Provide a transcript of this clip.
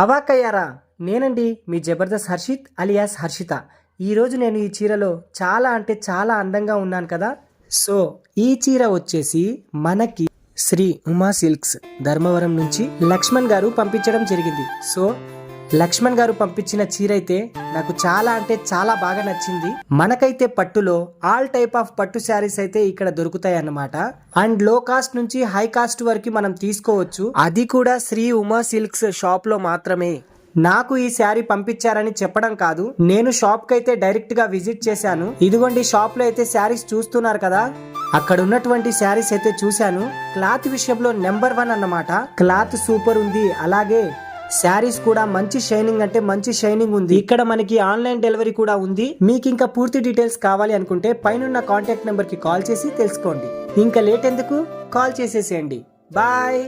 అవాక్కయ్యారా? నేనండి మీ జబర్దస్త్ హర్షిత్ అలియాస్ హర్షిత. ఈరోజు నేను ఈ చీరలో చాలా అంటే చాలా అందంగా ఉన్నాను కదా. సో ఈ చీర వచ్చేసి మనకి శ్రీ ఉమా సిల్క్స్ ధర్మవరం నుంచి లక్ష్మణ్ గారు పంపించడం జరిగింది. సో లక్ష్మణ్ గారు పంపించిన చీర అయితే నాకు చాలా అంటే చాలా బాగా నచ్చింది. మనకైతే పట్టులో ఆల్ టైప్ ఆఫ్ పట్టు శారీస్ అయితే ఇక్కడ దొరుకుతాయి అన్నమాట. అండ్ లో కాస్ట్ నుంచి హై కాస్ట్ వరకు మనం తీసుకోవచ్చు. అది కూడా శ్రీ ఉమా సిల్క్స్ షాప్ లో మాత్రమే. నాకు ఈ శారీ పంపించారని చెప్పడం కాదు, నేను షాప్ కి అయితే డైరెక్ట్ గా విజిట్ చేశాను. ఇదిగోండి షాప్ లో అయితే శారీస్ చూస్తున్నారు కదా, అక్కడ ఉన్నటువంటి శారీస్ అయితే చూశాను. క్లాత్ విషయంలో నెంబర్ 1 అన్నమాట. క్లాత్ సూపర్ ఉంది. అలాగే శారీస్ కూడా మంచి షైనింగ్ అంటే మంచి షైనింగ్ ఉంది. ఇక్కడ మనకి ఆన్లైన్ డెలివరీ కూడా ఉంది. మీకు ఇంకా పూర్తి డీటెయిల్స్ కావాలి అనుకుంటే పైన కాంటాక్ట్ నెంబర్ కి కాల్ చేసి తెలుసుకోండి. ఇంకా లేట్ ఎందుకు, కాల్ చేసేసేయండి. బాయ్.